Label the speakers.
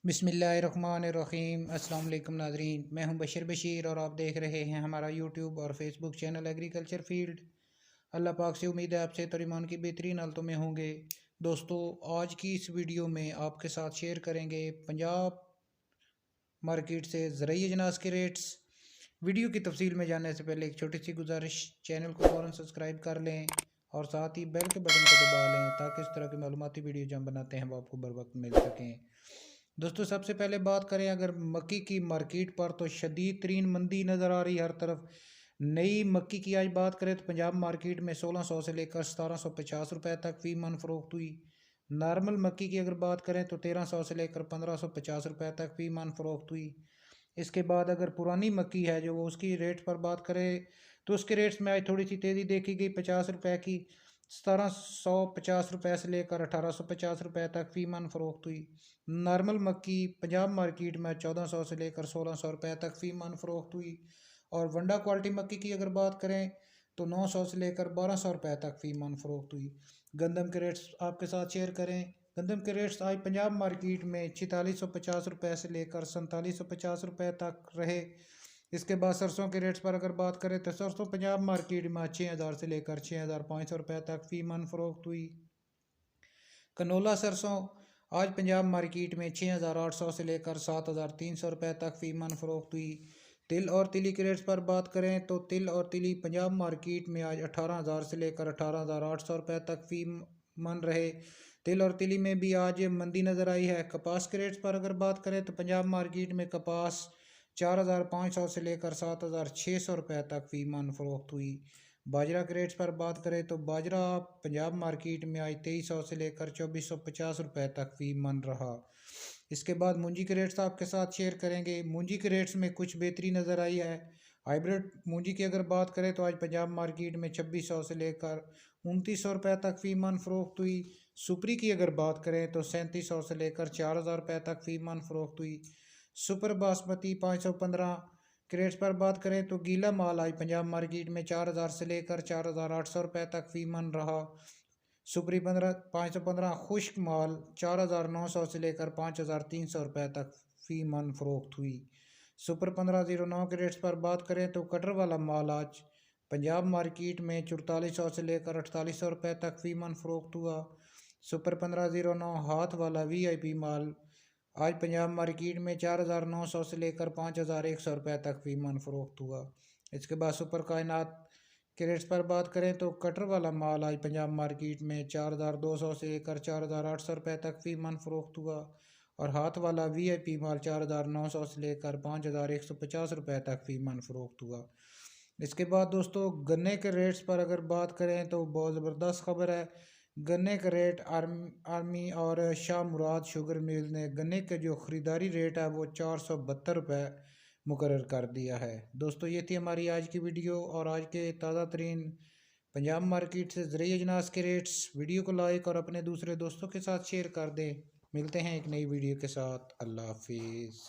Speaker 1: बिस्मिल्लाहिर्रहमानिर्रहीम। अस्सलाम वालेकुम नाज़रीन, मैं हूं बशीर और आप देख रहे हैं हमारा यूट्यूब और फेसबुक चैनल एग्रीकल्चर फील्ड। अल्लाह पाक से उम्मीद है आपसे और ईमान की बेहतरीन हालतों में होंगे। दोस्तों, आज की इस वीडियो में आपके साथ शेयर करेंगे पंजाब मार्केट से ज़रूरी अजनास के रेट्स। वीडियो की तफसील में जाने से पहले एक छोटी सी गुजारिश, चैनल को फ़ौरन सब्सक्राइब कर लें और साथ ही बेल के बटन को दबा लें ताकि इस तरह की मालूमाती वीडियो जो हम बनाते हैं वो आपको बर वक्त मिल सकें। दोस्तों, सबसे पहले बात करें अगर मक्की की मार्केट पर, तो शदीद तरीन मंदी नज़र आ रही है हर तरफ। नई मक्की की आज बात करें तो पंजाब मार्केट में 1600 से लेकर 1750 रुपये तक फ़ी मन फ़रोख्त हुई। नॉर्मल मक्की की अगर बात करें तो 1300 से लेकर 1550 रुपये तक फ़ी मन फ़रोख्त हुई। इसके बाद अगर पुरानी मक्की है जो, वो उसकी रेट पर बात करें तो उसके रेट्स में आज थोड़ी सी तेज़ी देखी गई। 50 रुपये की 1750 रुपये से लेकर 1850 रुपये तक फ़ी मन फ़रोख्त हुई। नॉर्मल मक्की पंजाब मार्केट में 1400 से लेकर 1600 रुपये तक फ़ी मन फ़रोख्त हुई। और वंडा क्वालिटी मक्की की अगर बात करें तो 900 से लेकर 1200 रुपये तक फ़ी मन फ़रोख्त हुई। गंदम के रेट्स आपके साथ शेयर करें। गंदम के रेट्स आज पंजाब मार्केट में 4650 रुपये से लेकर 4750 रुपये तक रहे। इसके बाद सरसों के रेट्स पर अगर बात करें तो सरसों पंजाब मार्केट में 6000 से लेकर 6500 रुपये तक फ़ी मन फ़रोख्त हुई। कनोला सरसों आज पंजाब मार्केट में 6800 से लेकर 7300 रुपये तक फ़ी मन फ़रोख्त हुई। तिल और तिली के रेट्स पर बात करें तो तिल और तिली पंजाब मार्केट में आज 18000 से लेकर 18800 रुपये तक फ़ी मन रहे। तिल और तिली में भी आज मंदी नज़र आई है। कपास के रेट्स पर अगर बात करें तो पंजाब मार्केट में कपास 4500 से लेकर 7600 रुपये तक फ़ी मन फ़रोख्त हुई। बाजरा के रेट्स पर बात करें तो बाजरा पंजाब मार्केट में आज 2300 से लेकर 2450 रुपये तक फ़ी मन रहा। इसके बाद मूंजी के रेट्स आपके साथ शेयर करेंगे। मूंजी के रेट्स में कुछ बेहतरी नज़र आई है। हाइब्रिड मूंजी की अगर बात करें तो आज पंजाब मार्केट में 2600 से लेकर 2900 रुपये तक फ़ी मन फ़रोख्त हुई। सुपरी की अगर बात करें तो 3700 से लेकर 4000 रुपये तक फ़ी मन फ़रोख्त हुई। सुपर बासमती 515 के रेट्स पर बात करें तो गीला माल आज पंजाब मार्केट में 4000 से लेकर 4800 रुपये तक फ़ी मन रहा। सुपरी 515 खुश्क माल 4900 से लेकर 5300 रुपये तक फ़ी मन फ़रोख्त हुई। सुपर 1509 के रेट्स पर बात करें तो कटर वाला माल आज पंजाब मार्केट में 4400 से लेकर 4800 रुपये तक फ़ी मन फ़रोख्त हुआ। सुपर 1509 हाथ वाला VIP माल आज पंजाब मार्केट में 4900 से लेकर 5100 रुपये तक फ़ी मन फ़रोख्त हुआ। इसके बाद सुपर कायनात के रेट्स पर बात करें तो कटर वाला माल आज पंजाब मार्केट में 4200 से लेकर 4800 रुपये तक फ़ी मन फ़रोख्त हुआ। और हाथ वाला VIP माल 4900 से लेकर 5150 रुपये तक फ़ी मन फ़रोख्त हुआ। इसके बाद दोस्तों, गन्ने के रेट्स पर अगर बात करें तो बहुत ज़बरदस्त खबर है। गन्ने का रेट आर्मी और शाह मुराद शुगर मिल ने गन्ने के जो ख़रीदारी रेट है वो 472 रुपये मुकर्रर कर दिया है। दोस्तों, ये थी हमारी आज की वीडियो और आज के ताज़ा तरीन पंजाब मार्केट से ज़रूरी अजनास के रेट्स। वीडियो को लाइक और अपने दूसरे दोस्तों के साथ शेयर कर दें। मिलते हैं एक नई वीडियो के साथ। अल्लाह हाफिज़।